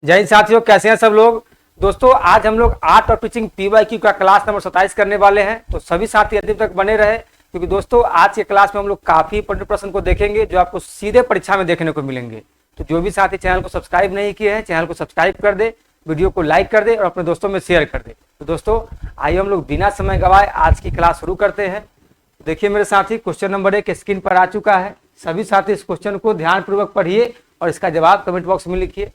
जय हिंद साथियों, कैसे हैं सब लोग। दोस्तों आज हम लोग आर्ट और टीचिंग PYQ का क्लास नंबर 27 करने वाले हैं। तो सभी साथी अंतिम तक बने रहे, क्योंकि दोस्तों आज के क्लास में हम लोग काफी इंपॉर्टेंट प्रश्न को देखेंगे जो आपको सीधे परीक्षा में देखने को मिलेंगे। तो जो भी साथी चैनल को सब्सक्राइब नहीं किए हैं, चैनल को सब्सक्राइब कर दे, वीडियो को लाइक कर दे और अपने दोस्तों में शेयर कर दे। तो दोस्तों आइए हम लोग बिना समय गवाए आज की क्लास शुरू करते हैं। देखिए मेरे साथी, क्वेश्चन नंबर 1 स्क्रीन पर आ चुका है। सभी साथी इस क्वेश्चन को ध्यानपूर्वक पढ़िए और इसका जवाब कमेंट बॉक्स में लिखिए।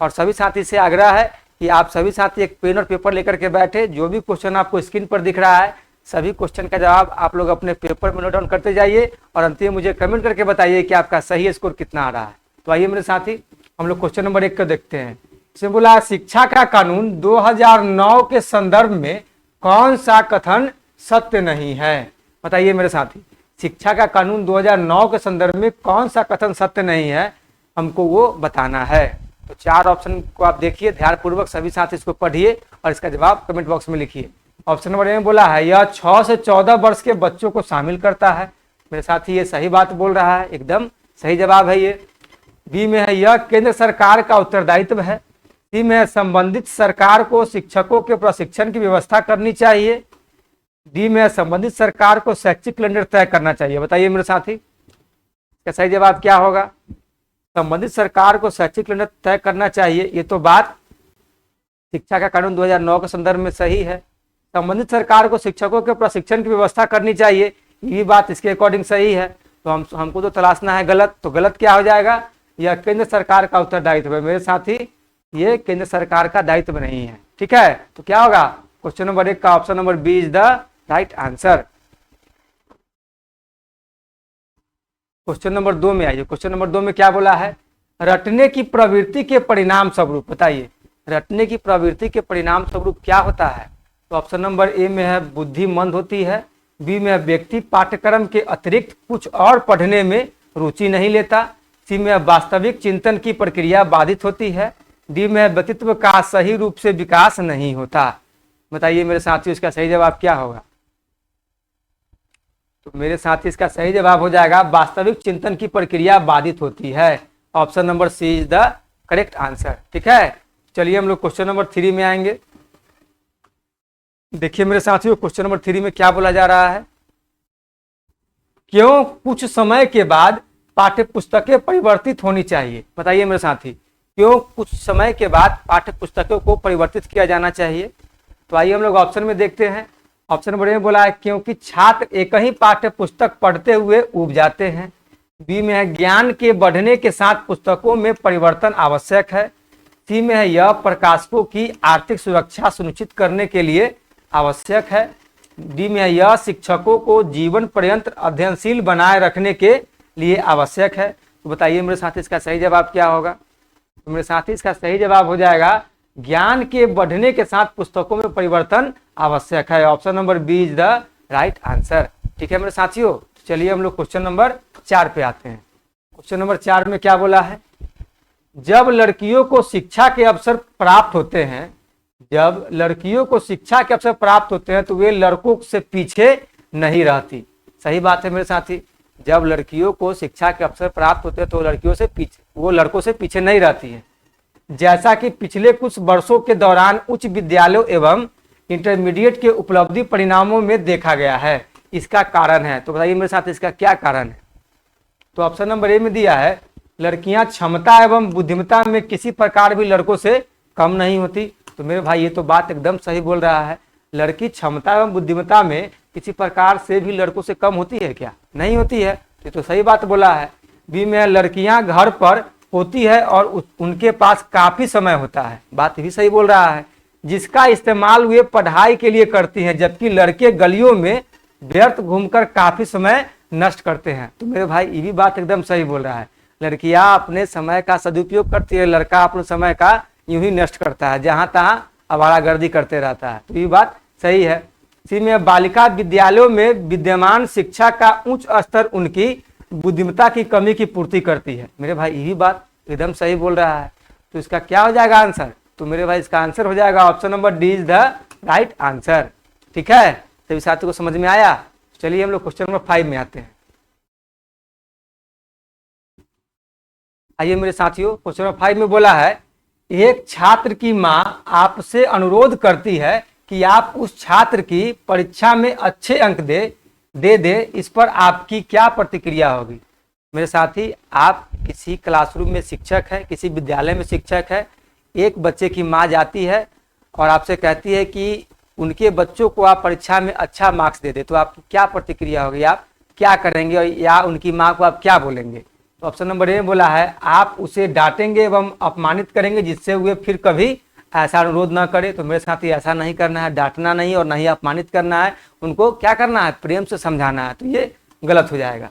और सभी साथी से आग्रह है कि आप सभी साथी एक पेन और पेपर लेकर के बैठे। जो भी क्वेश्चन आपको स्क्रीन पर दिख रहा है, सभी क्वेश्चन का जवाब आप लोग अपने पेपर में नोट डाउन करते जाइए और अंत में मुझे कमेंट करके बताइए कि आपका सही स्कोर कितना आ रहा है। तो आइए मेरे साथी हम लोग क्वेश्चन नंबर 1 को देखते हैं। इसमें बोला शिक्षा का कानून 2009 के संदर्भ में कौन सा कथन सत्य नहीं है। बताइए मेरे साथी, शिक्षा का कानून 2009 के संदर्भ में कौन सा कथन सत्य नहीं है, हमको वो बताना है। तो 4 ऑप्शन को आप देखिए ध्यानपूर्वक, सभी साथी इसको पढ़िए और इसका जवाब कमेंट बॉक्स में लिखिए। ऑप्शन नंबर ए में बोला है यह 6 से 14 वर्ष के बच्चों को शामिल करता है। मेरे साथी ये सही बात बोल रहा है, एकदम सही जवाब है ये। बी में है यह केंद्र सरकार का उत्तरदायित्व है। सी में है संबंधित सरकार को शिक्षकों के प्रशिक्षण की व्यवस्था करनी चाहिए। डी में है संबंधित सरकार को शैक्षिक कैलेंडर तय करना चाहिए। बताइए मेरे साथी इसका सही जवाब क्या होगा। संबंधित सरकार को शैक्षिक कैलेंडर तय करना चाहिए, ये तो बात शिक्षा का कानून 2009 के संदर्भ में सही है। संबंधित सरकार को शिक्षकों के प्रशिक्षण की व्यवस्था करनी चाहिए, ये बात इसके अकॉर्डिंग सही है। तो हमको तो तलाशना है गलत। तो गलत क्या हो जाएगा, यह केंद्र सरकार का उत्तरदायित्व है। मेरे साथी ये केंद्र सरकार का दायित्व नहीं है, ठीक है। तो क्या होगा, क्वेश्चन नंबर 1 का option number B is the right answer. Question number 2 में आइए। क्वेश्चन नंबर 2 में क्या बोला है, रटने की प्रवृत्ति के परिणाम स्वरूप। बताइए रटने की प्रवृत्ति के परिणाम स्वरूप क्या होता है। तो ऑप्शन नंबर ए में है बुद्धि मंद होती है। बी में है व्यक्ति पाठ्यक्रम के अतिरिक्त कुछ और पढ़ने में रुचि नहीं लेता। सी में है वास्तविक चिंतन की प्रक्रिया बाधित होती है। डी में है व्यक्तित्व का सही रूप से विकास नहीं होता। बताइए मेरे साथियों इसका सही जवाब क्या होगा। तो मेरे साथी इसका सही जवाब हो जाएगा वास्तविक चिंतन की प्रक्रिया बाधित होती है। Option number C is the correct answer, ठीक है। चलिए हम लोग क्वेश्चन नंबर 3 में आएंगे। देखिए मेरे साथियों क्वेश्चन नंबर 3 में क्या बोला जा रहा है, क्यों कुछ समय के बाद पाठ्य पुस्तकें परिवर्तित होनी चाहिए। बताइए मेरे साथी, क्यों कुछ समय के बाद पाठ्य पुस्तकों को परिवर्तित किया जाना चाहिए। तो आइए हम लोग ऑप्शन में देखते हैं। ऑप्शन नंबर ए में बोला है क्योंकि छात्र एक ही पाठ्य पुस्तक पढ़ते हुए ऊब जाते हैं। बी में है ज्ञान के बढ़ने के साथ पुस्तकों में परिवर्तन आवश्यक है। सी में है यह प्रकाशकों की आर्थिक सुरक्षा सुनिश्चित करने के लिए आवश्यक है। डी में है यह शिक्षकों को जीवन पर्यंत अध्ययनशील बनाए रखने के लिए आवश्यक है। तो बताइए मेरे साथी इसका सही जवाब क्या होगा। तो मेरे साथी इसका सही जवाब हो जाएगा ज्ञान के बढ़ने के साथ पुस्तकों में परिवर्तन आवश्यक है। Option number B is the right answer, ठीक है मेरे साथियों। चलिए हम लोग क्वेश्चन नंबर 4 पे आते हैं। क्वेश्चन नंबर 4 में क्या बोला है, जब लड़कियों को शिक्षा के अवसर प्राप्त होते हैं, जब लड़कियों को शिक्षा के अवसर प्राप्त होते हैं तो वे लड़कों से पीछे नहीं रहती। सही बात है मेरे साथी, जब लड़कियों को शिक्षा के अवसर प्राप्त होते हैं तो वो लड़कों से पीछे नहीं रहती है। जैसा कि पिछले कुछ वर्षों के दौरान उच्च विद्यालयों एवं इंटरमीडिएट के उपलब्धि परिणामों में देखा गया है। इसका कारण है, तो बताइए मेरे साथ इसका क्या कारण है। तो ऑप्शन नंबर ए में दिया है लड़कियां क्षमता एवं बुद्धिमत्ता में किसी प्रकार भी लड़कों से कम नहीं होती। तो मेरे भाई ये तो बात एकदम सही बोल रहा है, लड़की क्षमता एवं बुद्धिमत्ता में किसी प्रकार से भी लड़कों से कम होती है क्या, नहीं होती है। ये तो सही बात बोला है। बी में लड़कियां घर पर होती है और उनके पास काफी समय होता है। बात भी सही बोल रहा है, जिसका इस्तेमाल वे पढ़ाई के लिए करती हैं, जबकि लड़के गलियों में व्यर्थ घूमकर काफी समय नष्ट करते हैं। तो मेरे भाई ये भी बात एकदम सही बोल रहा है, लड़कियां अपने समय का सदुपयोग करती है, लड़का अपने समय का यूं ही नष्ट करता है, जहां तहां आवारागर्दी करते रहता है। तो ये बात सही है। सी में बालिका विद्यालयों में विद्यमान शिक्षा का उच्च स्तर उनकी बुद्धिमत्ता की कमी की पूर्ति करती है। मेरे भाई यही बात एकदम सही बोल रहा है। तो इसका क्या हो जाएगा आंसर, तो मेरे भाई इसका आंसर हो जाएगा option number D is the right answer, ठीक है। सभी साथियों को समझ में आया। चलिए हम लोग क्वेश्चन नंबर 5 में आते हैं। आइए मेरे साथियों क्वेश्चन नंबर 5 में बोला है एक छात्र की माँ आपसे अनुरोध करती है कि आप उस छात्र की परीक्षा में अच्छे अंक दे, इस पर आपकी क्या प्रतिक्रिया होगी। मेरे साथी, आप किसी क्लासरूम में शिक्षक है, किसी विद्यालय में शिक्षक है, एक बच्चे की माँ जाती है और आपसे कहती है कि उनके बच्चों को आप परीक्षा में अच्छा मार्क्स दे दे, तो आपकी क्या प्रतिक्रिया होगी, आप क्या करेंगे और या उनकी माँ को आप क्या बोलेंगे। तो ऑप्शन नंबर ए बोला है आप उसे डांटेंगे एवं अपमानित करेंगे जिससे वे फिर कभी ऐसा अनुरोध ना करे। तो मेरे साथ ही ऐसा नहीं करना है, डांटना नहीं और नहीं अपमानित करना है, उनको क्या करना है, प्रेम से समझाना है, तो ये गलत हो जाएगा।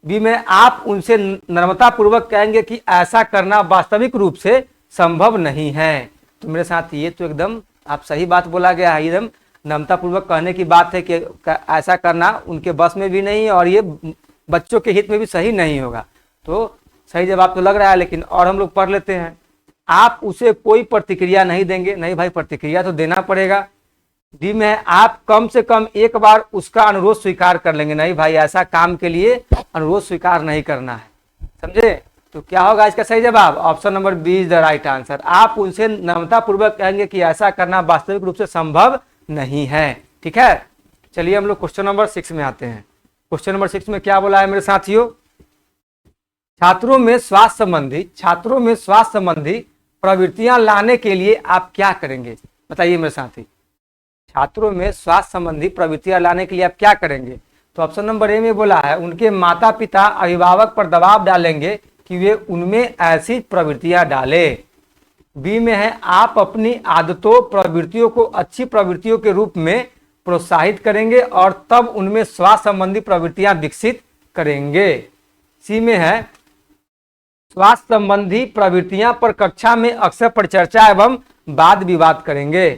बी में आप उनसे नम्रता पूर्वक कहेंगे कि ऐसा करना वास्तविक रूप से संभव नहीं है। तो मेरे साथ ये तो एकदम आप सही बात बोला गया है, एकदम नम्रता पूर्वक कहने की बात है कि ऐसा करना उनके बस में भी नहीं और ये बच्चों के हित में भी सही नहीं होगा। तो सही जवाब तो लग रहा है, लेकिन और हम लोग पढ़ लेते हैं। आप उसे कोई प्रतिक्रिया नहीं देंगे, नहीं भाई प्रतिक्रिया तो देना पड़ेगा। डी में है आप कम से कम एक बार उसका अनुरोध स्वीकार कर लेंगे, नहीं भाई ऐसा काम के लिए अनुरोध स्वीकार नहीं करना है, समझे। तो क्या होगा इसका सही जवाब, option number B is the right answer. आप उनसे नम्रता पूर्वक कहेंगे कि ऐसा करना वास्तविक रूप से संभव नहीं है। ठीक है, चलिए हम लोग क्वेश्चन नंबर 6 में आते हैं। क्वेश्चन नंबर 6 में क्या बोला है मेरे साथियों, छात्रों में स्वास्थ्य संबंधी प्रवृत्तियां लाने के लिए आप क्या करेंगे, बताइए मेरे साथी। छात्रों में स्वास्थ्य संबंधी प्रवृत्तियां लाने के लिए आप क्या करेंगे। तो ऑप्शन नंबर ए में बोला है उनके माता पिता अभिभावक पर दबाव डालेंगे कि वे उनमें ऐसी प्रवृत्तियां डालें। बी में है आप अपनी आदतों प्रवृत्तियों को अच्छी प्रवृत्तियों के रूप में प्रोत्साहित करेंगे और तब उनमें स्वास्थ्य संबंधी प्रवृत्तियां विकसित करेंगे। सी में है स्वास्थ्य संबंधी प्रवृत्तियां पर कक्षा में अक्सर परिचर्चा एवं वाद विवाद करेंगे।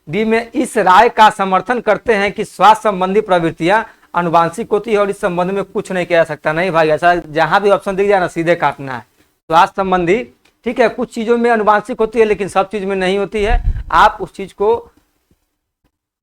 डी में इस राय का समर्थन करते हैं कि स्वास्थ्य संबंधी प्रवृत्तियां आनुवांशिक होती है और इस संबंध में कुछ नहीं किया जा सकता। नहीं भाई, ऐसा जहां भी ऑप्शन दिख जाए ना सीधे काटना है। स्वास्थ्य संबंधी ठीक है, कुछ चीजों में आनुवांशिक होती है लेकिन सब चीज में नहीं होती है। आप उस चीज को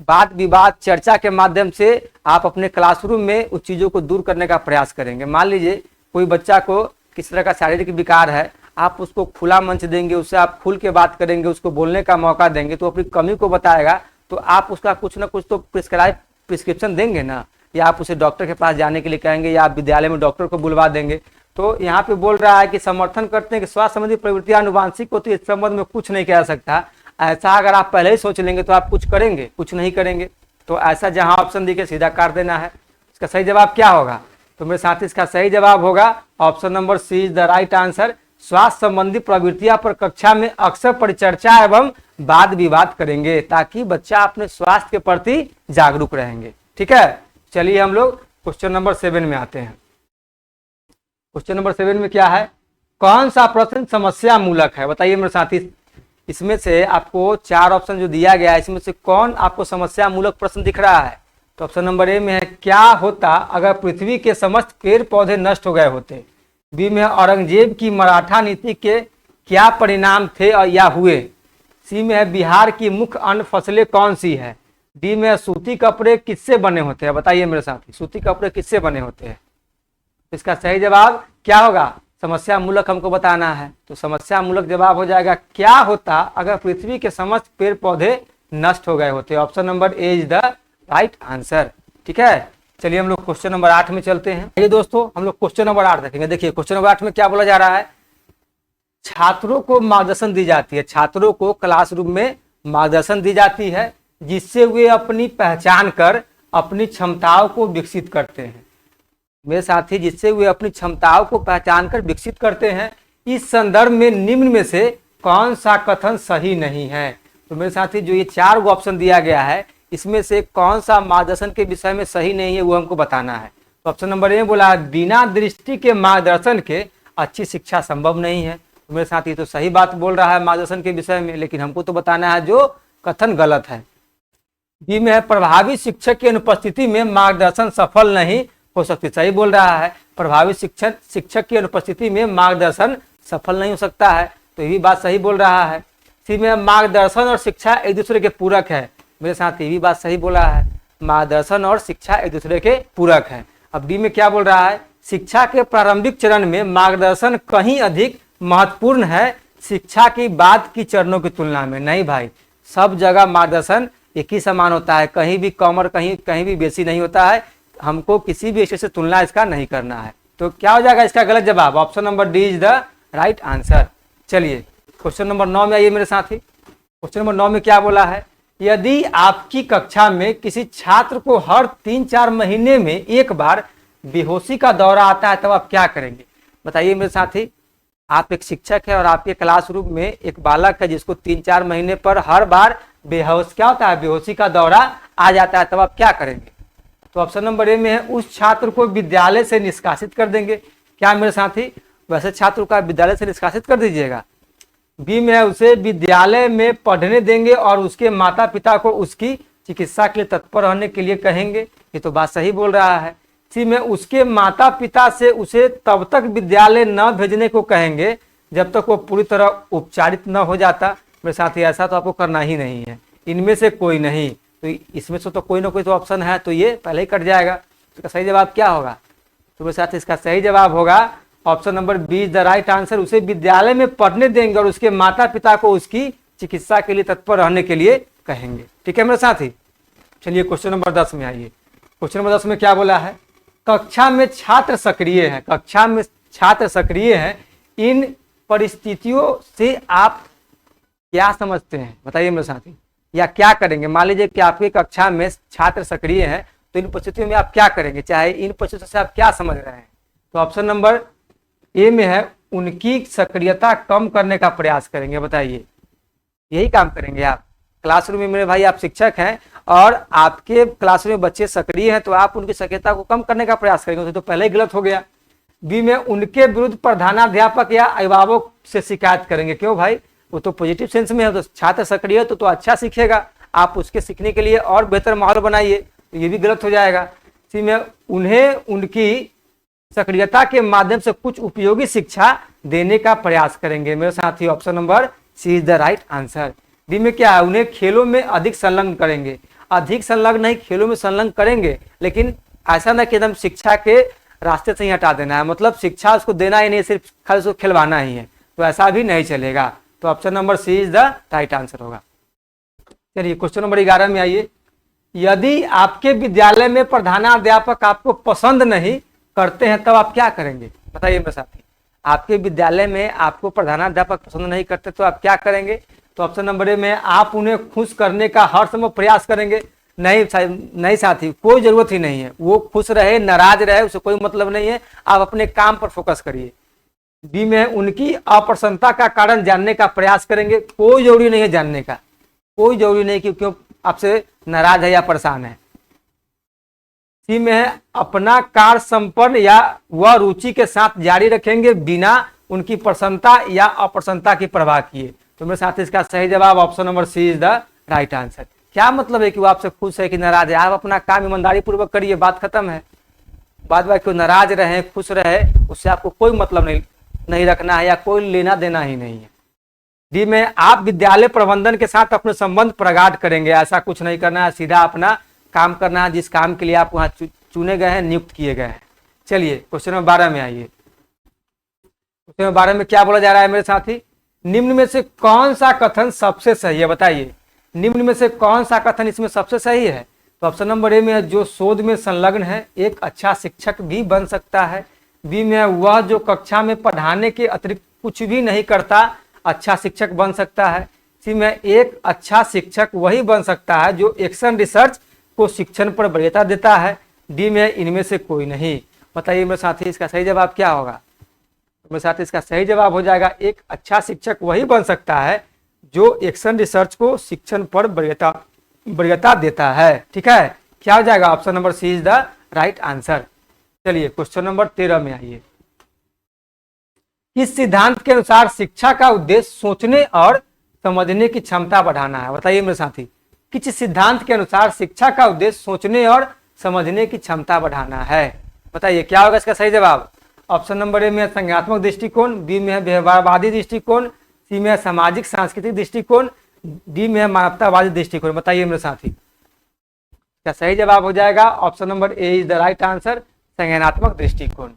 वाद विवाद चर्चा के माध्यम से आप अपने क्लासरूम में उस चीजों को दूर करने का प्रयास करेंगे। मान लीजिए कोई बच्चा को किस तरह का शारीरिक विकार है, आप उसको खुला मंच देंगे, उससे आप खुल के बात करेंगे, उसको बोलने का मौका देंगे, तो अपनी कमी को बताएगा, तो आप उसका कुछ ना कुछ तो प्रिस्क्रिप्शन देंगे ना, या आप उसे डॉक्टर के पास जाने के लिए कहेंगे, या आप विद्यालय में डॉक्टर को बुलवा देंगे। तो यहाँ पे बोल रहा है कि समर्थन करते हैं कि स्वास्थ्य संबंधी प्रवृत्तियां आनुवांशिक होती है, इस संबंध में कुछ नहीं किया जा सकता। ऐसा अगर आप पहले ही सोच लेंगे तो आप कुछ करेंगे, कुछ नहीं करेंगे। तो ऐसा जहां ऑप्शन दिखे सीधा काट देना है। इसका सही जवाब क्या होगा, तो मेरे साथ इसका सही जवाब होगा option number C is the right answer. स्वास्थ्य संबंधी प्रवृत्तियां पर कक्षा में अक्सर परिचर्चा एवं वाद विवाद करेंगे ताकि बच्चा अपने स्वास्थ्य के प्रति जागरूक रहेंगे। ठीक है, चलिए हम लोग क्वेश्चन नंबर 7 में आते हैं। क्वेश्चन नंबर 7 में क्या है, कौन सा प्रश्न समस्या मूलक है, बताइए मेरे साथी। इसमें से आपको 4 ऑप्शन जो दिया गया है, इसमें से कौन आपको समस्या मूलक प्रश्न दिख रहा है। तो ऑप्शन नंबर ए में है क्या होता अगर पृथ्वी के समस्त पेड़ पौधे नष्ट हो गए होते। बी में औरंगजेब की मराठा नीति के क्या परिणाम थे और या हुए। सी में है बिहार की मुख्य अन्न फसलें कौन सी है। डी में सूती कपड़े किससे बने होते हैं, बताइए मेरे साथी, सूती कपड़े किससे बने होते हैं। इसका सही जवाब क्या होगा, समस्या मूलक हमको बताना है। तो समस्या मूलक जवाब हो जाएगा क्या होता अगर पृथ्वी के समस्त पेड़ पौधे नष्ट हो गए होते। Option number A is the right answer. ठीक है, चलिए हम लोग क्वेश्चन नंबर 8 में चलते हैं। ये दोस्तों हम लोग क्वेश्चन नंबर 8 देखेंगे। देखिए क्वेश्चन नंबर 8 में क्या बोला जा रहा है, छात्रों को मार्गदर्शन दी जाती है, छात्रों को क्लासरूम में मार्गदर्शन दी जाती है जिससे वे अपनी पहचान कर अपनी क्षमताओं को विकसित करते हैं। मेरे साथी, जिससे वे अपनी क्षमताओं को पहचान कर विकसित करते हैं। इस संदर्भ में निम्न में से कौन सा कथन सही नहीं है। तो मेरे साथी जो ये 4 ऑप्शन दिया गया है, इसमें से कौन सा मार्गदर्शन के विषय में सही नहीं है वो हमको बताना है। तो ऑप्शन नंबर ए बोला बिना दृष्टि के मार्गदर्शन के अच्छी शिक्षा संभव नहीं है। तो मेरे साथ ये तो सही बात बोल रहा है मार्गदर्शन के विषय में, लेकिन हमको तो बताना है जो कथन गलत है। बी में है प्रभावी शिक्षक की अनुपस्थिति में मार्गदर्शन सफल नहीं हो सकती, सही बोल रहा है। प्रभावी शिक्षक की अनुपस्थिति में मार्गदर्शन सफल नहीं हो सकता है, तो ये भी बात सही बोल रहा है। सी में मार्गदर्शन और शिक्षा एक दूसरे के पूरक है, मेरे साथ ये भी बात सही बोला है, मार्गदर्शन और शिक्षा एक दूसरे के पूरक है। अब डी में क्या बोल रहा है, शिक्षा के प्रारंभिक चरण में मार्गदर्शन कहीं अधिक महत्वपूर्ण है शिक्षा की बाद की चरणों की तुलना में। नहीं भाई, सब जगह मार्गदर्शन एक ही समान होता है, कहीं भी कम और कहीं कहीं भी बेसी नहीं होता है। हमको किसी भी विषय से तुलना इसका नहीं करना है। तो क्या हो जाएगा इसका गलत जवाब? Option number D is the right answer. चलिए क्वेश्चन नंबर 9 में आइए मेरे साथी। क्वेश्चन नंबर 9 में क्या बोला है? यदि आपकी कक्षा में किसी छात्र को हर 3-4 महीने में एक बार बेहोशी का दौरा आता है, तब आप क्या करेंगे? बताइए मेरे साथी। आप एक शिक्षक है और आपके क्लासरूम में एक बालक है जिसको 3-4 महीने पर हर बार क्या होता है? बेहोशी का दौरा आ जाता है, तब आप क्या करेंगे? तो ऑप्शन नंबर ए में है उस छात्र को विद्यालय से निष्कासित कर देंगे। क्या मेरे साथी? वैसे छात्र का विद्यालय से निष्कासित कर दीजिएगा। बी में है उसे विद्यालय में पढ़ने देंगे और उसके माता पिता को उसकी चिकित्सा के लिए तत्पर रहने के लिए कहेंगे। ये तो बात सही बोल रहा है। सी में उसके माता पिता से उसे तब तक विद्यालय न भेजने को कहेंगे जब तक वो पूरी तरह उपचारित न हो जाता। मेरे साथी ऐसा तो आपको करना ही नहीं है, इनमें से कोई नहीं। तो इसमें से तो कोई ना कोई तो ऑप्शन है, तो ये पहले ही कट जाएगा। तो इसका सही जवाब क्या होगा? तो मेरे साथ इसका सही जवाब होगा option number B is the right answer. उसे विद्यालय में पढ़ने देंगे और उसके माता पिता को उसकी चिकित्सा के लिए तत्पर रहने के लिए कहेंगे। ठीक है मेरे साथी। चलिए क्वेश्चन नंबर 10 में आइए। क्वेश्चन नंबर 10 में क्या बोला है? कक्षा में छात्र सक्रिय है, कक्षा में छात्र सक्रिय है, इन परिस्थितियों से आप क्या समझते हैं? बताइए मेरे साथी, या क्या करेंगे? मान लीजिए कि आपकी कक्षा में छात्र सक्रिय है, तो इन परिस्थितियों में आप क्या करेंगे? चाहे इन परिस्थितियों से आप क्या समझ रहे हैं? तो ऑप्शन नंबर ए में है उनकी सक्रियता कम करने का प्रयास करेंगे। बताइए, यही काम करेंगे आप? क्लासरूम में मेरे भाई आप शिक्षक हैं और आपके क्लासरूम में बच्चे सक्रिय हैं, तो आप उनकी सक्रियता को कम करने का प्रयास करेंगे। तो पहले ही गलत हो गया। बी में उनके विरुद्ध प्रधानाध्यापक या अभिभावक से शिकायत करेंगे। क्यों भाई? वो तो पॉजिटिव सेंस में है, तो छात्र सक्रिय है तो अच्छा सीखेगा, आप उसके सीखने के लिए और बेहतर माहौल बनाइए। तो ये भी गलत हो जाएगा। सी में उन्हें उनकी सक्रियता के माध्यम से कुछ उपयोगी शिक्षा देने का प्रयास करेंगे। मेरे साथी option number C is the right answer. D में क्या है? उन्हें खेलों में अधिक संलग्न करेंगे। अधिक संलग्न नहीं, खेलों में संलग्न करेंगे, लेकिन ऐसा ना कि एकदम शिक्षा के रास्ते से ही हटा देना है, मतलब शिक्षा उसको देना ही नहीं, सिर्फ खाली उसको खिलवाना ही है, तो ऐसा भी नहीं चलेगा। तो option number C is the right answer होगा। चलिए क्वेश्चन नंबर 11 में आइए। यदि आपके विद्यालय में प्रधानाध्यापक आपको पसंद नहीं करते हैं, तब आप क्या करेंगे? बताइए मेरे साथी। आपके विद्यालय में आपको प्रधानाध्यापक पसंद नहीं करते तो आप क्या करेंगे? तो ऑप्शन नंबर ए में आप उन्हें खुश करने का हर समय प्रयास करेंगे। नहीं साथी, कोई जरूरत ही नहीं है। वो खुश रहे नाराज रहे उससे कोई मतलब नहीं है, आप अपने काम पर फोकस करिए। बी में उनकी अप्रसन्नता का कारण जानने का प्रयास करेंगे। कोई जरूरी नहीं है जानने का, कोई जरूरी नहीं कि क्यों आपसे नाराज है या परेशान है। सी में है अपना कार्य संपन्न या वह रुचि के साथ जारी रखेंगे बिना उनकी प्रसन्नता या अप्रसन्नता की परवाह किए। तो मेरे साथ इसका सही जवाब option number C is the right answer. क्या मतलब है कि वो आपसे खुश है कि नाराज है? आप अपना काम ईमानदारी पूर्वक करिए, बात खत्म है। बाद में क्यों नाराज रहे खुश रहे उससे आपको कोई मतलब नहीं रखना है या कोई लेना देना ही नहीं है। डी में आप विद्यालय प्रबंधन के साथ अपने संबंध प्रगाढ़ करेंगे। ऐसा कुछ नहीं करना है, सीधा अपना काम करना है जिस काम के लिए आप वहां चुने गए हैं, नियुक्त किए गए हैं। चलिए क्वेश्चन नंबर 12 में आइए। क्वेश्चन नंबर 12 में क्या बोला जा रहा है मेरे साथी? निम्न में से कौन सा कथन सबसे सही है? बताइए, निम्न में से कौन सा कथन इसमें सबसे सही है? तो ऑप्शन नंबर ए में है जो शोध में संलग्न है एक अच्छा शिक्षक भी बन सकता है। बी में है वह जो कक्षा में पढ़ाने के अतिरिक्त कुछ भी नहीं करता अच्छा शिक्षक बन सकता है। सी में एक अच्छा शिक्षक वही बन सकता है जो एक्शन रिसर्च को शिक्षण पर वरीयता देता है। डी में इनमें से कोई नहीं। बताइए मेरे साथी इसका सही जवाब क्या होगा? मेरे साथ इसका सही जवाब हो जाएगा एक अच्छा शिक्षक वही बन सकता है जो एक्शन रिसर्च को शिक्षण पर वरीयता देता है। ठीक है, क्या हो जाएगा? Option number C is the right answer. चलिए क्वेश्चन नंबर 13 में आइए। इस सिद्धांत के अनुसार शिक्षा का उद्देश्य सोचने और समझने की क्षमता बढ़ाना है। बताइए मेरे साथी, किस सिद्धांत के अनुसार शिक्षा का उद्देश्य सोचने और समझने की क्षमता बढ़ाना है? बताइए क्या होगा इसका सही जवाब? ऑप्शन नंबर ए में संज्ञानात्मक दृष्टिकोण, बी में है व्यवहारवादी दृष्टिकोण, सी में है सामाजिक सांस्कृतिक दृष्टिकोण, डी में है मानवतावादी दृष्टिकोण। बताइए मेरे साथी, क्या सही जवाब हो जाएगा? Option number A is the right answer, संज्ञानात्मक दृष्टिकोण।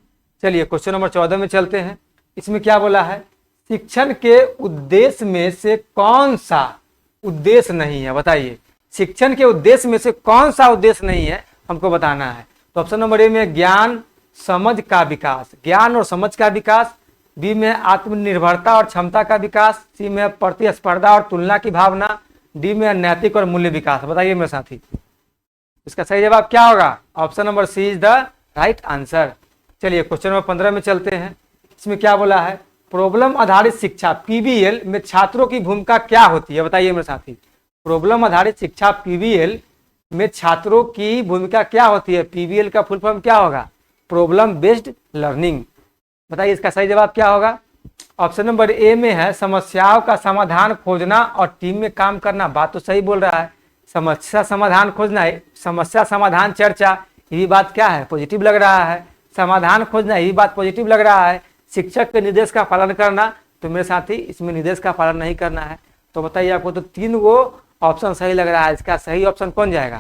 चलिए क्वेश्चन नंबर 14 में चलते हैं। इसमें क्या बोला है? शिक्षण के उद्देश्य में से कौन सा उद्देश्य नहीं है, बताइए। शिक्षण के उद्देश्य में से कौन सा उद्देश्य नहीं है, हमको बताना है। तो ऑप्शन नंबर ए में ज्ञान समझ का विकास, ज्ञान और समझ का विकास। बी में आत्मनिर्भरता और क्षमता का विकास। सी में प्रतिस्पर्धा और तुलना की भावना। डी में नैतिक और मूल्य विकास। बताइए मेरे साथी, इसका सही जवाब क्या होगा? Option number C is the right answer. चलिए क्वेश्चन नंबर 15 में चलते हैं। इसमें क्या बोला है? प्रॉब्लम आधारित शिक्षा पीबीएल में छात्रों की भूमिका क्या होती है? बताइए मेरे साथी, प्रॉब्लम आधारित शिक्षा पीबीएल में छात्रों की भूमिका क्या होती है? पीबीएल का फुल फॉर्म क्या होगा? Problem based learning. बताइए इसका सही जवाब क्या होगा? ऑप्शन नंबर ए में है समस्याओं का समाधान खोजना और टीम में काम करना। बात तो सही बोल रहा है, समस्या समाधान खोजना है, समस्या समाधान चर्चा, यही बात क्या है? पॉजिटिव लग रहा है। समाधान खोजना, यही बात पॉजिटिव लग रहा है। शिक्षक के निर्देश का पालन करना, तो मेरे साथी इसमें निर्देश का पालन नहीं करना है। तो बताइए आपको तो 3 गो ऑप्शन सही लग रहा है, इसका सही ऑप्शन कौन जाएगा?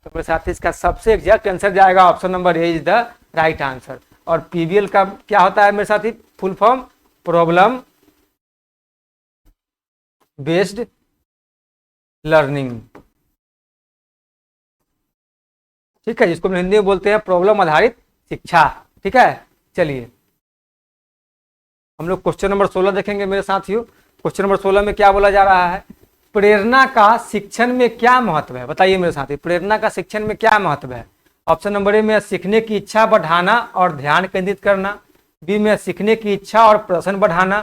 तो मेरे साथी इसका सबसे एग्जैक्ट आंसर जाएगा option number A is the right answer. और पीबीएल का क्या होता है मेरे साथी? Full form problem based learning. ठीक है, जिसको हम हिंदी में बोलते हैं प्रॉब्लम आधारित शिक्षा। ठीक है, चलिए हम लोग क्वेश्चन नंबर 16 देखेंगे मेरे साथियों। क्वेश्चन नंबर 16 में क्या बोला जा रहा है? प्रेरणा का शिक्षण में क्या महत्व है? बताइए मेरे साथी, प्रेरणा का शिक्षण में क्या महत्व है? ऑप्शन नंबर ए में सीखने की इच्छा बढ़ाना और ध्यान केंद्रित करना। बी में सीखने की इच्छा और प्रदर्शन बढ़ाना।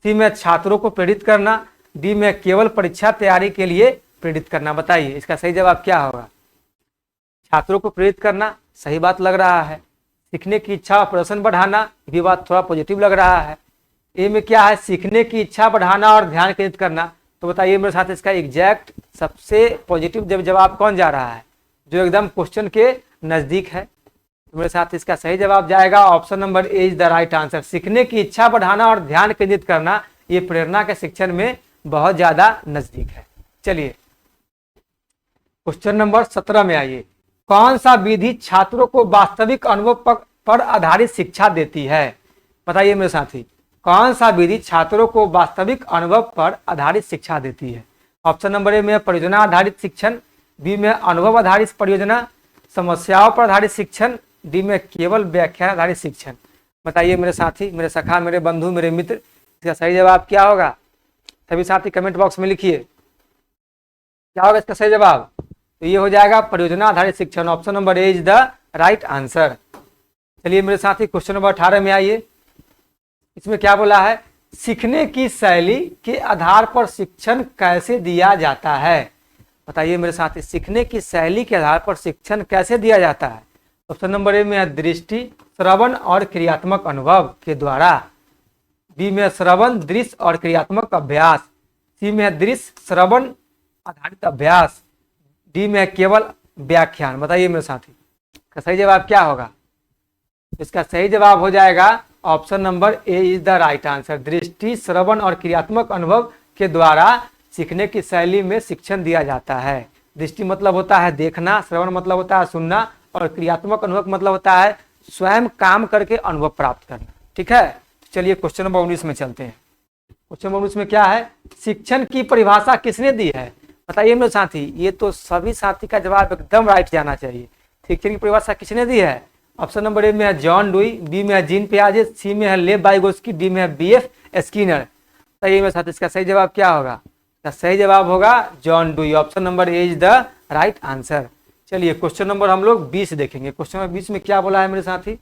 सी में छात्रों को प्रेरित करना। डी में केवल परीक्षा तैयारी के लिए प्रेरित करना। बताइए इसका सही जवाब क्या होगा? छात्रों को प्रेरित करना सही बात लग रहा है। सीखने की इच्छा और प्रदर्शन बढ़ाना, ये बात थोड़ा पॉजिटिव लग रहा है। ए में क्या है? सीखने की इच्छा बढ़ाना और ध्यान केंद्रित करना। तो बताइए मेरे साथ इसका एग्जैक्ट सबसे पॉजिटिव जवाब कौन जा रहा है, जो एकदम क्वेश्चन के नजदीक है? तो मेरे साथ इसका सही जवाब जाएगा option number A is the right answer. सीखने की इच्छा बढ़ाना और ध्यान केंद्रित करना, ये प्रेरणा के शिक्षण में बहुत ज्यादा नजदीक है। चलिए क्वेश्चन नंबर 17 में आइए। कौन सा विधि छात्रों को वास्तविक अनुभव पर आधारित शिक्षा देती है? बताइए मेरे साथी, कौन सा विधि छात्रों को वास्तविक अनुभव पर आधारित शिक्षा देती है? ऑप्शन नंबर ए में परियोजना आधारित शिक्षण। बी में अनुभव आधारित परियोजना। समस्याओं पर आधारित शिक्षण। डी में केवल व्याख्यान आधारित शिक्षण। बताइए मेरे साथी, मेरे सखा, मेरे बंधु, मेरे मित्र, इसका सही जवाब क्या होगा? सभी साथी कमेंट बॉक्स में लिखिए क्या होगा इसका सही जवाब। तो ये हो जाएगा परियोजना आधारित शिक्षण। Option number A is the right answer. चलिए मेरे साथी क्वेश्चन नंबर 18 में आइए। इसमें क्या बोला है? सीखने की शैली के आधार पर शिक्षण कैसे दिया जाता है? बताइए मेरे साथी, सीखने की शैली के आधार पर शिक्षण कैसे दिया जाता है? ऑप्शन नंबर ए में है दृष्टि, श्रवण और क्रियात्मक अनुभव के द्वारा। बी में श्रवण, दृश्य और क्रियात्मक अभ्यास। सी में है दृश्य श्रवण आधारित अभ्यास। डी में है केवल व्याख्यान। बताइए मेरे साथी, इसका सही जवाब क्या होगा? इसका सही जवाब हो जाएगा option number A is the right answer. दृष्टि, श्रवण और क्रियात्मक अनुभव के द्वारा सीखने की शैली में शिक्षण दिया जाता है। दृष्टि मतलब होता है देखना, श्रवण मतलब होता है सुनना, और क्रियात्मक अनुभव मतलब होता है स्वयं काम करके अनुभव प्राप्त करना। ठीक है, चलिए क्वेश्चन नंबर 19 में चलते हैं। क्वेश्चन नंबर 19 में क्या है? शिक्षण की परिभाषा किसने दी है? बताइए मेरे साथी, ये तो सभी साथी का जवाब एकदम राइट जाना चाहिए। शिक्षण की परिभाषा किसने दी है? ऑप्शन नंबर ए में है जॉन डुई। बी में है जीन पियाजे। सी में है लेव वाइगोस्की। डी में है बीएफ स्किनर। बताइए मेरे साथ इसका सही जवाब क्या होगा? इसका सही जवाब होगा John dewy. Option number A is the right answer. चलिए क्वेश्चन नंबर हम लोग 20 देखेंगे। क्वेश्चन नंबर 20 में क्या बोला है मेरे साथी?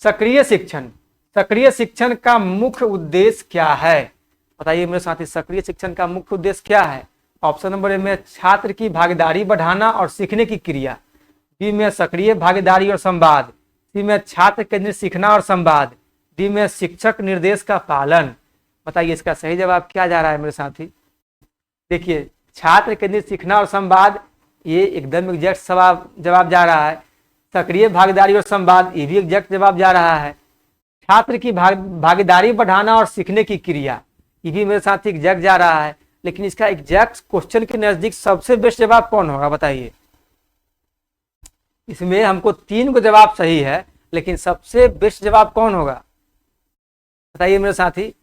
सक्रिय शिक्षण, सक्रिय शिक्षण का मुख्य उद्देश्य क्या है? बताइए मेरे साथी, सक्रिय शिक्षण का मुख्य उद्देश्य क्या है? ऑप्शन नंबर ए में छात्र की भागीदारी बढ़ाना और सीखने की क्रिया। बी में सक्रिय भागीदारी और संवाद। सी में छात्र केंद्रित सीखना और संवाद। डी में शिक्षक निर्देश का पालन। बताइए इसका सही जवाब क्या जा रहा है मेरे साथी? देखिए, छात्र केंद्रित सीखना और संवाद, ये एकदम एग्जैक्ट जवाब जा रहा है। सक्रिय भागीदारी और संवाद, ये भी एग्जैक्ट जवाब जा रहा है। छात्र की भागीदारी बढ़ाना और सीखने की क्रिया, ये भी मेरे साथ एग्जैक्ट जा रहा है। लेकिन इसका एग्जैक्ट क्वेश्चन के नजदीक सबसे बेस्ट जवाब कौन होगा? बताइए। इसमें हमको 3 को जवाब सही है, लेकिन सबसे बेस्ट जवाब कौन होगा? बताइए मेरे साथी,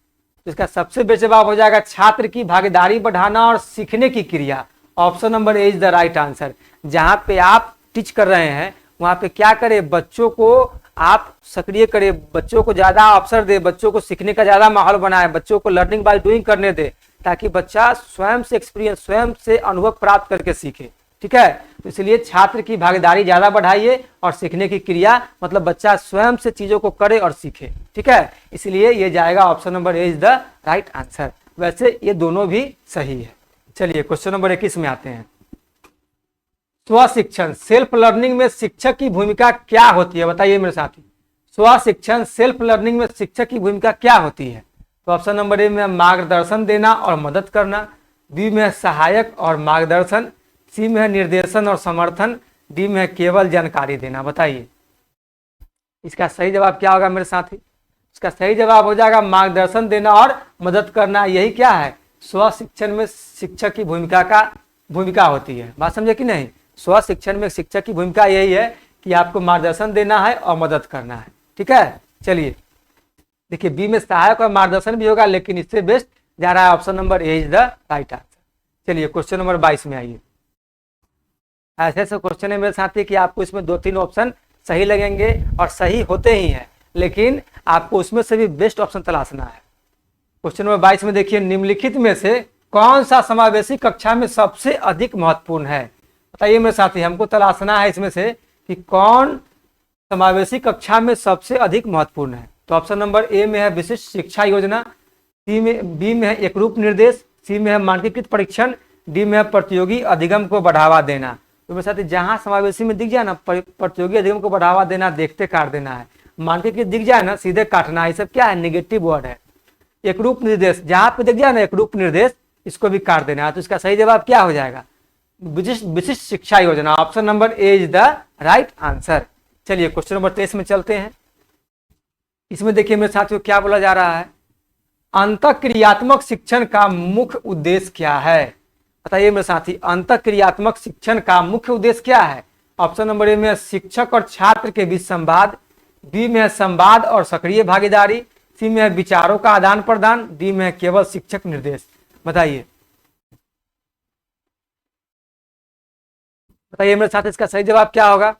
तो इसका सबसे बेस्ट जवाब हो जाएगा छात्र की भागीदारी बढ़ाना और सीखने की क्रिया। Option number A is the right answer. जहां पे आप टीच कर रहे हैं वहां पे क्या करें, बच्चों को आप सक्रिय करें, बच्चों को ज्यादा अवसर दे, बच्चों को सीखने का ज्यादा माहौल बनाए, बच्चों को लर्निंग बाय डूइंग करने दे, ताकि बच्चा स्वयं से एक्सपीरियंस, स्वयं से अनुभव प्राप्त करके सीखे। ठीक है, तो इसलिए छात्र की भागीदारी ज्यादा बढ़ाइए और सीखने की क्रिया, मतलब बच्चा स्वयं से चीजों को करे और सीखे। ठीक है, इसलिए ये जाएगा option number A is the right answer. वैसे ये दोनों भी सही है। चलिए क्वेश्चन नंबर 21 में आते हैं। स्वशिक्षण सेल्फ लर्निंग में शिक्षक की भूमिका क्या होती है, बताइए मेरे साथी। स्वशिक्षण सेल्फ लर्निंग में शिक्षक की भूमिका क्या होती है? तो ऑप्शन नंबर ए में मार्गदर्शन देना और मदद करना, बी में सहायक और मार्गदर्शन, सी में निर्देशन और समर्थन, डी में केवल जानकारी देना। बताइए इसका सही जवाब क्या होगा मेरे साथी? इसका सही जवाब हो जाएगा मार्गदर्शन देना और मदद करना। यही क्या है, स्वशिक्षण में शिक्षक की भूमिका होती है। बात समझे कि नहीं? स्वशिक्षण में शिक्षक की भूमिका यही है कि आपको मार्गदर्शन देना है और मदद करना है। ठीक है, चलिए देखिए बी में सहायक और मार्गदर्शन भी होगा, लेकिन इससे बेस्ट जा रहा है option number A is the right answer. चलिए क्वेश्चन नंबर 22 में आइए। ऐसे ऐसे क्वेश्चन है मेरे साथी कि आपको इसमें 2-3 ऑप्शन सही लगेंगे और सही होते ही हैं, लेकिन आपको उसमें से भी बेस्ट ऑप्शन तलाशना है। क्वेश्चन नंबर 22 में देखिए, निम्नलिखित में से कौन सा समावेशी कक्षा में सबसे अधिक महत्वपूर्ण है? बताइए मेरे साथी, हमको तलाशना है इसमें से कि कौन समावेशी कक्षा में सबसे अधिक महत्वपूर्ण है। तो ऑप्शन नंबर ए में है विशिष्ट शिक्षा योजना, बी में है एकरूप निर्देश, सी में है मानकीकृत परीक्षण, डी में है प्रतियोगी अधिगम को बढ़ावा देना। तो मेरे साथी जहां समावेशी में दिख जाए ना प्रतियोगी अधिगम को बढ़ावा देना, देखते काट देना है, मानकीकृत दिख जाए ना सीधे काटना है। ये सब क्या है, नेगेटिव वर्ड है। एकरूप निर्देश जहां पे दिख जाए ना एकरूप निर्देश, इसको भी काट देना है। तो इसका सही जवाब क्या हो जाएगा, विशिष्ट शिक्षा योजना। Option number A is the right answer. चलिए क्वेश्चन नंबर 23 में चलते हैं। इसमें देखिए मेरे साथियों क्या बोला जा रहा है, अंतःक्रियात्मक शिक्षण का मुख्य उद्देश्य क्या है? बताइए मेरे साथी, अंतःक्रियात्मक शिक्षण का मुख्य उद्देश्य क्या है? ऑप्शन नंबर ए में शिक्षक और छात्र के बीच संवाद, बी में संवाद और सक्रिय भागीदारी, सी में विचारों का आदान प्रदान, डी में केवल शिक्षक निर्देश। बताइए मेरे साथ इसका सही जवाब क्या होगा?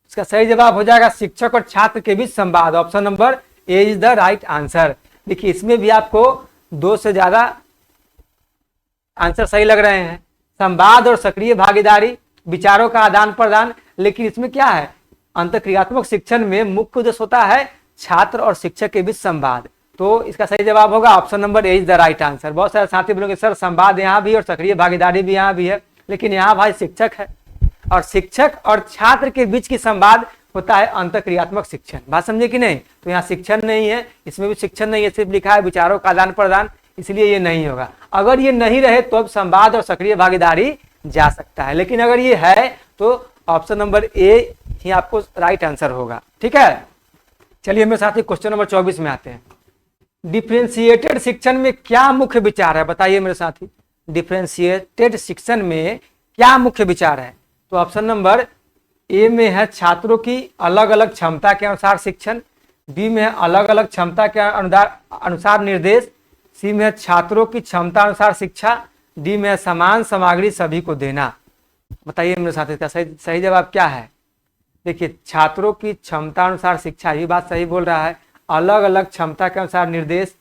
इसका सही जवाब हो जाएगा शिक्षक और छात्र के बीच संवाद। Option number A is the right answer. देखिए इसमें भी आपको 2 से ज्यादा आंसर सही लग रहे हैं, संवाद और सक्रिय भागीदारी, विचारों का आदान प्रदान, लेकिन इसमें क्या है, अंतःक्रियात्मक शिक्षण में मुख्य उद्देश्य होता है छात्र और शिक्षक के बीच संवाद। तो इसका सही जवाब होगा option number A is the right answer. बहुत सारे साथी बोलेंगे सर संवाद यहाँ भी और सक्रिय भागीदारी भी यहाँ भी है, लेकिन यहाँ भाई शिक्षक है और शिक्षक और छात्र के बीच की संवाद होता है अंतःक्रियात्मक शिक्षण। बात समझे कि नहीं? तो यहाँ शिक्षण नहीं है, इसमें भी शिक्षण नहीं है, सिर्फ लिखा है विचारों का आदान प्रदान, इसलिए ये नहीं होगा। अगर ये नहीं रहे तो अब संवाद और सक्रिय भागीदारी जा सकता है, लेकिन अगर ये है तो ऑप्शन नंबर ए ही आपको राइट आंसर होगा। ठीक है, चलिए मेरे साथी क्वेश्चन नंबर 24 में आते हैं। डिफरेंशिएटेड शिक्षण में क्या मुख्य विचार है? बताइए मेरे साथी, डिफरेंशिएटेड शिक्षण में क्या मुख्य विचार है? तो ऑप्शन नंबर ए में है छात्रों की अलग अलग क्षमता के अनुसार शिक्षण, बी में है अलग अलग क्षमता के अनुसार निर्देश, सी में है छात्रों की क्षमता अनुसार शिक्षा, डी में है समान सामग्री सभी को देना। बताइए मेरे साथी इसका सही जवाब क्या है? देखिए छात्रों की क्षमता अनुसार शिक्षा, ये बात सही बोल रहा है। अलग अलग क्षमता के अनुसार निर्देश,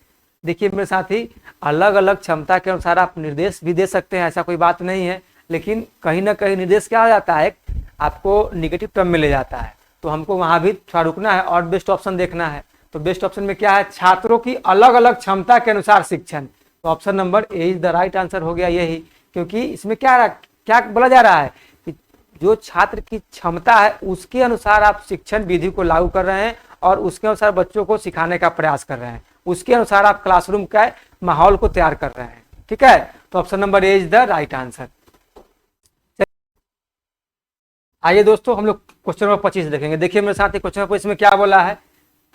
देखिए मेरे साथी अलग अलग क्षमता के अनुसार आप निर्देश भी दे सकते हैं, ऐसा कोई बात नहीं है, लेकिन कहीं ना कहीं निर्देश क्या हो जाता है, आपको निगेटिव टर्म में ले जाता है, तो हमको वहां भी थोड़ा रुकना है और बेस्ट ऑप्शन देखना है। तो बेस्ट ऑप्शन में क्या है, छात्रों की अलग अलग क्षमता के अनुसार शिक्षण। तो option number A is the right answer हो गया यही, क्योंकि इसमें क्या बोला जा रहा है कि जो छात्र की क्षमता है उसके अनुसार आप शिक्षण विधि को लागू कर रहे हैं और उसके अनुसार बच्चों को सिखाने का प्रयास कर रहे हैं, उसके अनुसार आप क्लासरूम का माहौल को तैयार कर रहे हैं। ठीक है, तो option number A is the right answer. आइए दोस्तों हम लोग क्वेश्चन नंबर 25 देखेंगे। देखिए मेरे साथ क्वेश्चन नंबर 25 में क्या बोला है,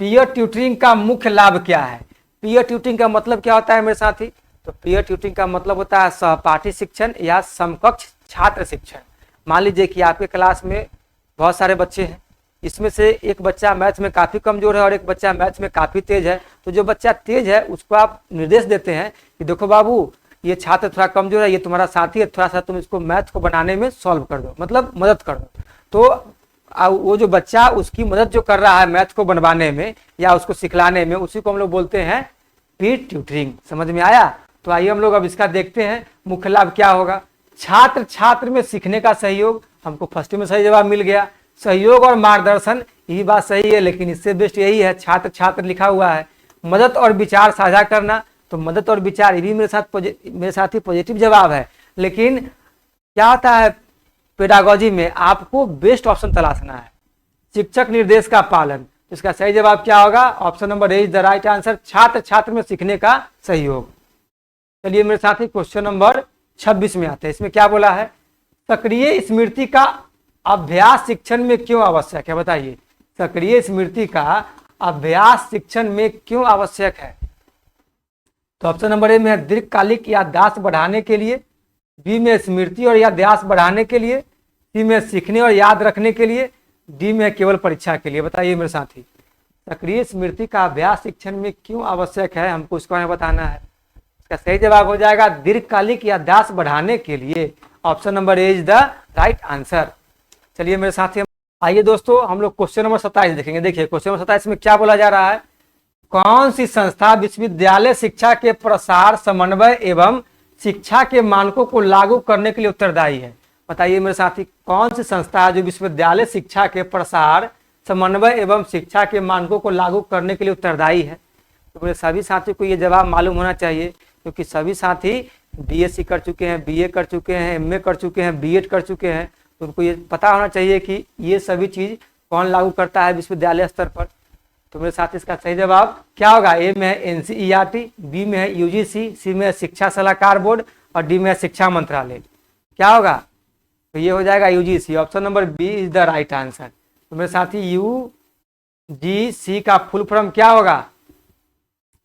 पीयर ट्यूटरिंग का मुख्य लाभ क्या है? पीयर ट्यूटरिंग का मतलब क्या होता है मेरे साथी? तो पीयर ट्यूटरिंग का मतलब होता है सहपाठी शिक्षण या समकक्ष छात्र शिक्षण। मान लीजिए कि आपके क्लास में बहुत सारे बच्चे हैं इसमें से एक बच्चा मैथ्स में काफ़ी कमज़ोर है और एक बच्चा मैथ्स में काफ़ी तेज है, तो जो बच्चा तेज है उसको आप निर्देश देते हैं कि देखो बाबू, ये छात्र थोड़ा कमज़ोर है, ये तुम्हारा साथी है, थोड़ा सा तुम इसको मैथ को बनाने में सॉल्व कर दो, मतलब मदद कर दो। तो वो जो बच्चा उसकी मदद जो कर रहा है मैथ को बनवाने में या उसको सिखलाने में, उसी को हम लोग बोलते हैं पीर ट्यूटरिंग। समझ में आया? तो आइए हम लोग अब इसका देखते हैं मुख्य लाभ क्या होगा। छात्र छात्र में सीखने का सहयोग, हमको फर्स्ट में सही जवाब मिल गया। सहयोग और मार्गदर्शन, यही बात सही है, लेकिन इससे बेस्ट यही है, छात्र छात्र लिखा हुआ है। मदद और विचार साझा करना, तो मदद और विचार, ये भी मेरे साथ ही पॉजिटिव जवाब है। लेकिन क्या होता है पेडागोजी में, आपको बेस्ट ऑप्शन तलाशना है। शिक्षक निर्देश का पालन, इसका सही जवाब क्या होगा? Option number A is the right answer, छात्र छात्र में सीखने का सहयोग। चलिए मेरे साथ ही क्वेश्चन नंबर 26 में आते हैं। इसमें क्या बोला है? सक्रिय स्मृति का अभ्यास शिक्षण में क्यों आवश्यक है? बताइए, सक्रिय स्मृति का अभ्यास शिक्षण में क्यों आवश्यक है? तो ऑप्शन नंबर ए में है दीर्घकालिक याददाश्त बढ़ाने के लिए, बी में स्मृति और याददाश्त बढ़ाने के लिए, सी में सीखने और याद रखने के लिए, डी में केवल परीक्षा के लिए। बताइए मेरे साथी, सक्रिय स्मृति का अभ्यास शिक्षण में क्यों आवश्यक है, हमको इसको हमें बताना है। इसका सही जवाब हो जाएगा दीर्घकालिक याददाश्त बढ़ाने के लिए। Option number A is the right answer. चलिए मेरे साथी, आइए दोस्तों हम लोग क्वेश्चन नंबर 27 देखेंगे। देखिए क्वेश्चन नंबर 27 में क्या बोला जा रहा है? कौन सी संस्था विश्वविद्यालय शिक्षा के प्रसार, समन्वय एवं शिक्षा के मानकों को लागू करने के लिए उत्तरदायी है? बताइए मेरे साथी, कौन सी संस्था है जो विश्वविद्यालय शिक्षा के प्रसार, समन्वय एवं शिक्षा के मानकों को लागू करने के लिए उत्तरदायी है? तो मेरे सभी साथियों को ये जवाब मालूम होना चाहिए, क्योंकि सभी साथी बीएससी कर चुके हैं, बीए कर चुके हैं, एमए कर चुके हैं, बीएड कर चुके हैं, तो उनको ये पता होना चाहिए कि ये सभी चीज कौन लागू करता है विश्वविद्यालय स्तर पर। तो मेरे साथ इसका सही जवाब क्या होगा? ए में है एनसीईआरटी, बी में है यूजीसी, सी में है शिक्षा सलाहकार बोर्ड और डी में है शिक्षा मंत्रालय। क्या होगा? तो ये हो जाएगा UGC. Option number B is the right answer. तो मेरे साथी यूजीसी का फुल फॉर्म क्या होगा?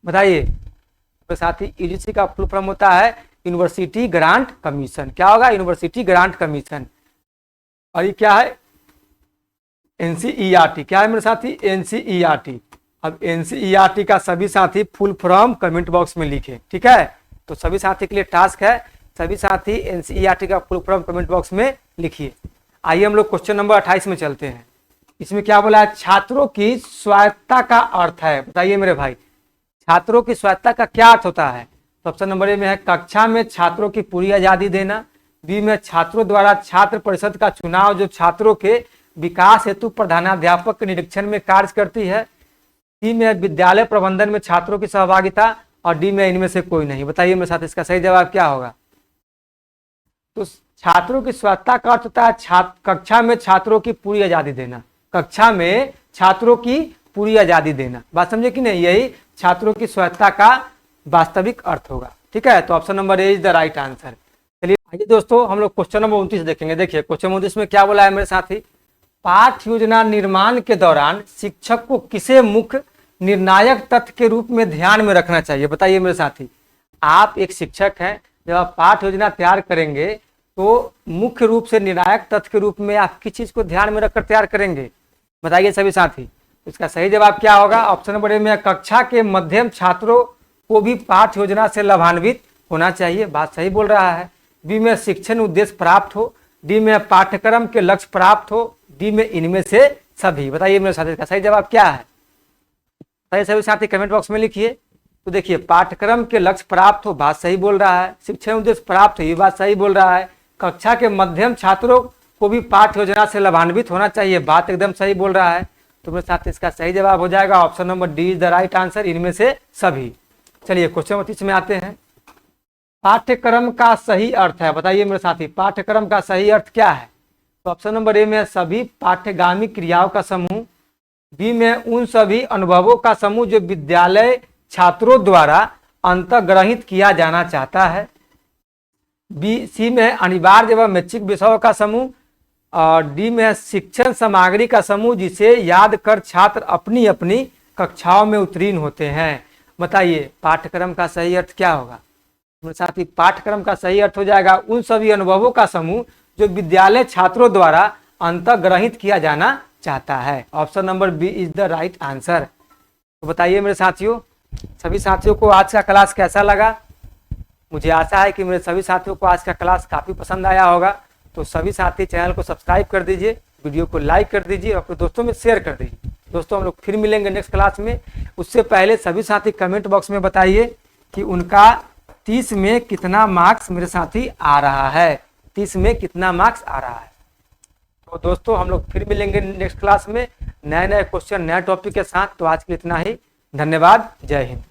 बताइए मेरे साथी, यूजीसी का फुल फॉर्म होता है यूनिवर्सिटी ग्रांट कमीशन। क्या होगा? University grant commission. और ये क्या है? एनसीईआरटी। क्या है मेरे साथी? एनसीईआरटी। अब एनसीईआरटी का सभी साथी फुल फॉर्म कमेंट बॉक्स में लिखे, ठीक है? तो सभी साथी के लिए टास्क है, सभी साथी एनसीईआरटी का फुल फॉर्म कमेंट बॉक्स में लिखिए। आइए हम लोग क्वेश्चन नंबर 28 में चलते हैं। इसमें क्या बोला है? छात्रों की स्वायत्तता का अर्थ है। बताइए मेरे भाई, छात्रों की स्वायत्तता का क्या अर्थ होता है? तो ऑप्शन नंबर ए में है कक्षा में छात्रों की पूरी आजादी देना, बी में छात्रों द्वारा छात्र परिषद का चुनाव जो छात्रों के विकास हेतु प्रधानाध्यापक के निरीक्षण में कार्य करती है, सी में विद्यालय प्रबंधन में छात्रों की सहभागिता और डी में इनमें से कोई नहीं। बताइए मेरे साथ इसका सही जवाब क्या होगा? तो छात्रों की स्वायत्तता का अर्थ होता है कक्षा में छात्रों की पूरी आजादी देना, कक्षा में छात्रों की पूरी आजादी देना। बात समझे कि नहीं? यही छात्रों की स्वायत्तता का वास्तविक अर्थ होगा, ठीक है? तो option number A is the right answer. चलिए आइए दोस्तों हम लोग क्वेश्चन नंबर 29 देखेंगे। देखिए क्वेश्चन नंबर 29 में क्या बोला है मेरे साथी? पाठ्य योजना निर्माण के दौरान शिक्षक को किसे मुख्य निर्णायक तथ्य के रूप में ध्यान में रखना चाहिए? बताइए मेरे साथी, आप एक शिक्षक हैं, जब आप पाठ्य योजना तैयार करेंगे तो मुख्य रूप से निर्णायक तथ्य के रूप में आप किस चीज को ध्यान में रखकर तैयार करेंगे? बताइए सभी साथी। इसका सही जवाब क्या होगा? ऑप्शन नंबर ए में कक्षा के मध्यम छात्रों को भी पाठ्य योजना से लाभान्वित होना चाहिए। बात सही बोल रहा है। बी में शिक्षण उद्देश्य प्राप्त हो, डी में पाठ्यक्रम के लक्ष्य प्राप्त हो, डी में इनमें से सभी। बताइए मेरे साथी इसका सही जवाब क्या है? बताइए सभी साथी कमेंट बॉक्स में लिखिए। तो देखिए पाठ्यक्रम के लक्ष्य प्राप्त हो, बात सही बोल रहा है। शिक्षण उद्देश्य प्राप्त हो, ये बात सही बोल रहा है। कक्षा के मध्यम छात्रों को भी पाठ्य योजना से लाभान्वित होना चाहिए, बात एकदम सही बोल रहा है। तो मेरे साथ इसका सही जवाब हो जाएगा option number D is the right answer, इनमें से सभी। चलिए क्वेश्चन नंबर 30 में आते हैं। पाठ्यक्रम का सही अर्थ है। बताइए मेरे साथी, पाठ्यक्रम का सही अर्थ क्या है? तो ऑप्शन नंबर ए में सभी पाठ्यगामी क्रियाओं का समूह, बी में उन सभी अनुभवों का समूह जो विद्यालय छात्रों द्वारा अंतर्ग्रहित किया जाना चाहता है, सी में अनिवार्य एवं मैच्छिक विषयों का समूह और डी में शिक्षण सामग्री का समूह जिसे याद कर छात्र अपनी अपनी कक्षाओं में उत्तीर्ण होते हैं। बताइए पाठ्यक्रम का सही अर्थ क्या होगा? मेरे साथी पाठ्यक्रम का सही अर्थ हो जाएगा उन सभी अनुभवों का समूह जो विद्यालय छात्रों द्वारा अंतर्ग्रहित किया जाना चाहता है। Option number B is the right answer. तो बताइए मेरे साथियों, सभी साथियों को आज का क्लास कैसा लगा? मुझे आशा है कि मेरे सभी साथियों को आज का क्लास काफ़ी पसंद आया होगा। तो सभी साथी चैनल को सब्सक्राइब कर दीजिए, वीडियो को लाइक कर दीजिए और अपने दोस्तों में शेयर कर दीजिए। दोस्तों हम लोग फिर मिलेंगे नेक्स्ट क्लास में। उससे पहले सभी साथी कमेंट बॉक्स में बताइए कि उनका 30 में कितना मार्क्स मेरे साथी आ रहा है, 30 में कितना मार्क्स आ रहा है। तो दोस्तों हम लोग फिर मिलेंगे नेक्स्ट क्लास में नए नए क्वेश्चन, नए टॉपिक के साथ। तो आज के लिए इतना ही, धन्यवाद, जय हिंद।